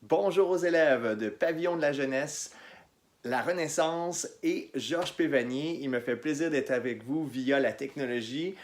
Bonjour aux élèves de Pavillon de la jeunesse, la Renaissance et Georges Pévanier. Il me fait plaisir d'être avec vous via la technologie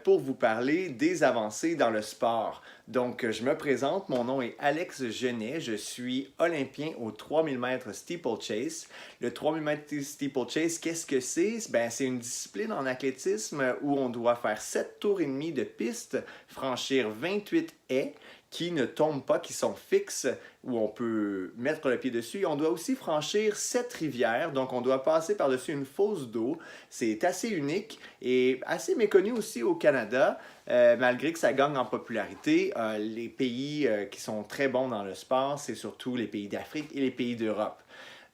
pour vous parler des avancées dans le sport. Donc, je me présente, mon nom est Alex Genet, je suis olympien au 3000 mètres steeplechase. Le 3000 mètres steeplechase, qu'est-ce que c'est? Ben, c'est une discipline en athlétisme où on doit faire 7 tours et demi de piste, franchir 28 haies qui ne tombent pas, qui sont fixes, où on peut mettre le pied dessus. Et on doit aussi franchir 7 rivières, donc on doit passer par-dessus une fosse d'eau. C'est assez unique et assez méconnu aussi au Canada, malgré que ça gagne en popularité. Les pays qui sont très bons dans le sport, c'est surtout les pays d'Afrique et les pays d'Europe.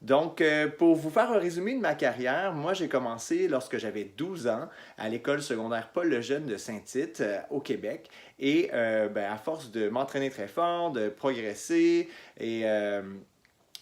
Donc, pour vous faire un résumé de ma carrière, moi j'ai commencé lorsque j'avais 12 ans à l'école secondaire Paul Lejeune de Saint-Tite au Québec. Et à force de m'entraîner très fort, de progresser et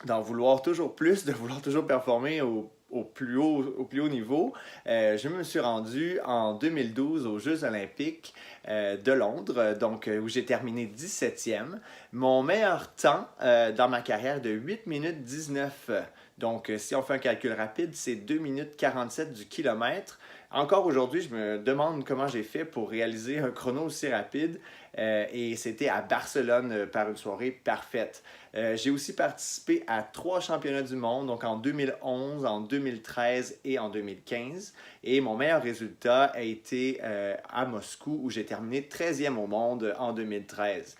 d'en vouloir toujours plus, de vouloir toujours performer au plus haut niveau, je me suis rendu en 2012 aux Jeux olympiques de Londres, donc où j'ai terminé 17e. Mon meilleur temps dans ma carrière de 8 minutes 19. Donc, si on fait un calcul rapide, c'est 2 minutes 47 du kilomètre. Encore aujourd'hui, je me demande comment j'ai fait pour réaliser un chrono aussi rapide. Et c'était à Barcelone par une soirée parfaite. J'ai aussi participé à 3 championnats du monde, donc en 2011, en 2013 et en 2015. Et mon meilleur résultat a été à Moscou, où j'ai terminé 13e au monde en 2013.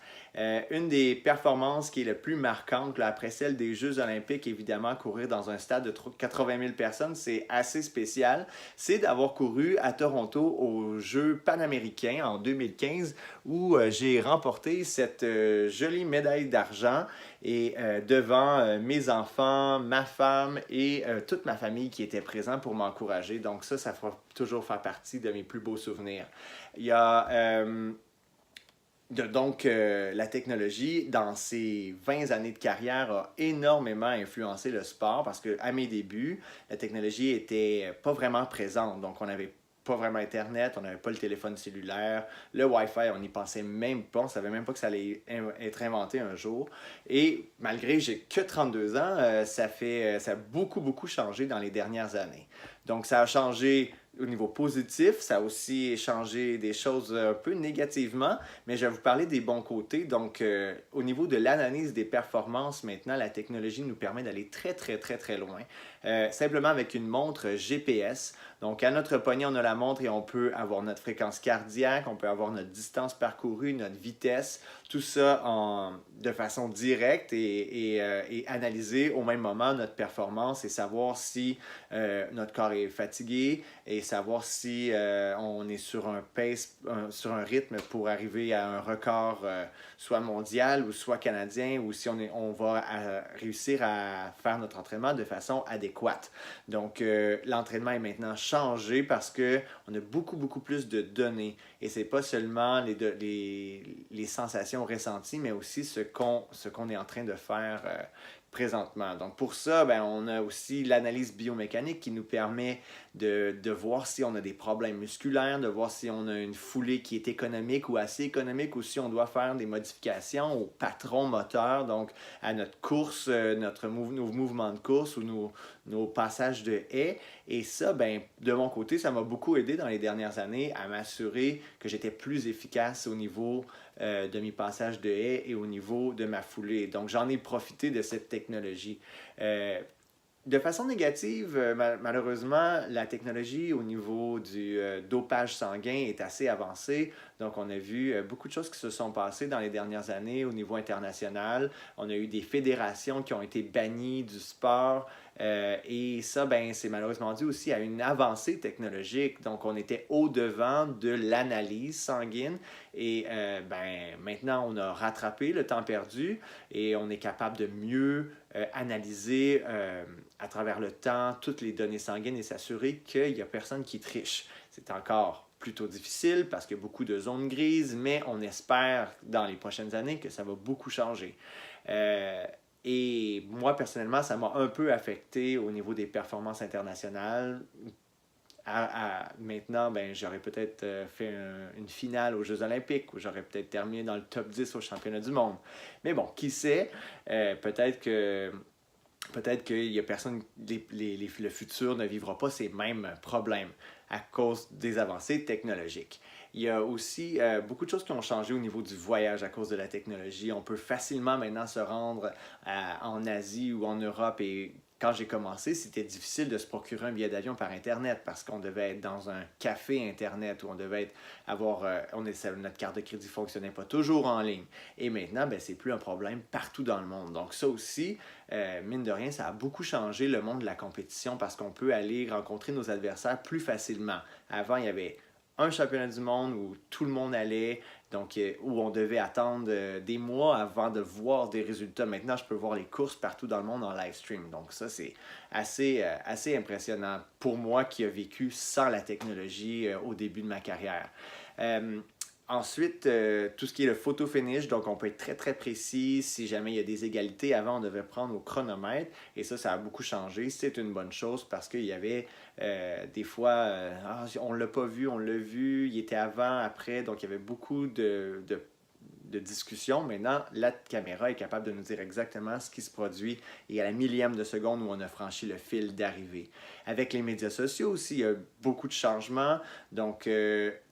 Une des performances qui est le plus marquante, là, après celle des Jeux olympiques, évidemment, courir dans un stade de 80 000 personnes, c'est assez spécial. C'est d'avoir couru à Toronto aux Jeux panaméricains en 2015, où j'ai remporté cette jolie médaille d'argent et devant mes enfants, ma femme et toute ma famille qui était présent pour m'encourager. Donc ça va toujours faire partie de mes plus beaux souvenirs. Il y a la technologie, dans ces 20 années de carrière, a énormément influencé le sport parce qu'à mes débuts, la technologie était pas vraiment présente. Donc, on n'avait pas vraiment Internet, on n'avait pas le téléphone cellulaire, le Wi-Fi, on n'y pensait même pas, on savait même pas que ça allait être inventé un jour. Et malgré que j'ai que 32 ans, ça a beaucoup, beaucoup changé dans les dernières années. Donc, ça a changé au niveau positif, ça a aussi changé des choses un peu négativement, mais je vais vous parler des bons côtés. Donc, au niveau de l'analyse des performances, maintenant, la technologie nous permet d'aller très, très, très, très loin. Simplement avec une montre GPS. Donc, à notre poignet, on a la montre et on peut avoir notre fréquence cardiaque, on peut avoir notre distance parcourue, notre vitesse, tout ça de façon directe et analyser au même moment notre performance et savoir si notre corps est fatigué et savoir si on est sur un pace, sur un rythme pour arriver à un record soit mondial ou soit canadien ou si on va réussir à faire notre entraînement de façon adéquate. Donc, l'entraînement est maintenant changé parce qu'on a beaucoup, beaucoup plus de données et c'est pas seulement les sensations ressenties, mais aussi ce qu'on est en train de faire présentement. Donc pour ça, ben, on a aussi l'analyse biomécanique qui nous permet de voir si on a des problèmes musculaires, de voir si on a une foulée qui est économique ou assez économique ou si on doit faire des modifications au patron moteur, donc à notre course, nos mouvements de course ou nos passages de haies. Et ça, ben, de mon côté, ça m'a beaucoup aidé dans les dernières années à m'assurer que j'étais plus efficace au niveau de mes passages de haies et au niveau de ma foulée. Donc, j'en ai profité de cette technologie. De façon négative, malheureusement, la technologie au niveau du dopage sanguin est assez avancée. Donc, on a vu beaucoup de choses qui se sont passées dans les dernières années au niveau international. On a eu des fédérations qui ont été bannies du sport. Et ça, ben, c'est malheureusement dû aussi à une avancée technologique. Donc, on était au-devant de l'analyse sanguine. Et ben, maintenant, on a rattrapé le temps perdu et on est capable de mieux analyser à travers le temps toutes les données sanguines et s'assurer qu'il n'y a personne qui triche. C'est encore plutôt difficile parce qu'il y a beaucoup de zones grises, mais on espère dans les prochaines années que ça va beaucoup changer. Et moi, personnellement, ça m'a un peu affecté au niveau des performances internationales Maintenant, ben, j'aurais peut-être fait une finale aux Jeux olympiques ou j'aurais peut-être terminé dans le top 10 au championnat du monde. Mais bon, qui sait, peut-être que peut-être qu'il y a personne, le futur ne vivra pas ces mêmes problèmes à cause des avancées technologiques. Il y a aussi beaucoup de choses qui ont changé au niveau du voyage à cause de la technologie. On peut facilement maintenant se rendre en Asie ou en Europe et quand j'ai commencé, c'était difficile de se procurer un billet d'avion par Internet parce qu'on devait être dans un café Internet où on devait avoir, notre carte de crédit ne fonctionnait pas toujours en ligne. Et maintenant, ben, c'est plus un problème partout dans le monde. Donc ça aussi, mine de rien, ça a beaucoup changé le monde de la compétition parce qu'on peut aller rencontrer nos adversaires plus facilement. Avant, il y avait un championnat du monde où tout le monde allait, donc où on devait attendre des mois avant de voir des résultats. Maintenant, je peux voir les courses partout dans le monde en live stream. Donc ça, c'est assez impressionnant pour moi qui a vécu sans la technologie au début de ma carrière. Ensuite, tout ce qui est le photo finish, donc on peut être très très précis si jamais il y a des égalités. Avant, on devait prendre au chronomètre et ça a beaucoup changé. C'est une bonne chose parce qu'il y avait des fois, on l'a pas vu, on l'a vu, il était avant, après, donc il y avait beaucoup de discussion. Maintenant, la caméra est capable de nous dire exactement ce qui se produit et à la millième de seconde où on a franchi le fil d'arrivée. Avec les médias sociaux aussi, il y a beaucoup de changements. Donc,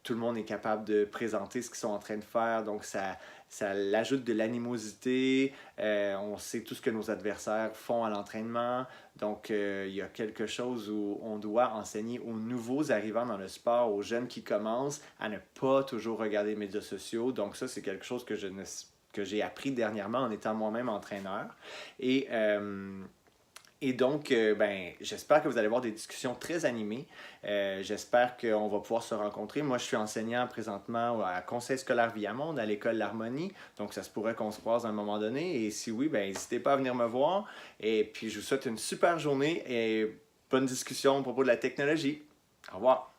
tout le monde est capable de présenter ce qu'ils sont en train de faire. Donc, ça l'ajoute de l'animosité. On sait tout ce que nos adversaires font à l'entraînement. Donc, il y a quelque chose où on doit enseigner aux nouveaux arrivants dans le sport, aux jeunes qui commencent, à ne pas toujours regarder les médias sociaux. Donc, ça, c'est quelque chose que j'ai appris dernièrement en étant moi-même entraîneur. Et donc, ben, j'espère que vous allez avoir des discussions très animées. J'espère qu'on va pouvoir se rencontrer. Moi, je suis enseignant présentement à Conseil scolaire Viamonde, à l'école L'Harmonie. Donc, ça se pourrait qu'on se croise à un moment donné. Et si oui, ben, n'hésitez pas à venir me voir. Et puis, je vous souhaite une super journée et bonne discussion à propos de la technologie. Au revoir.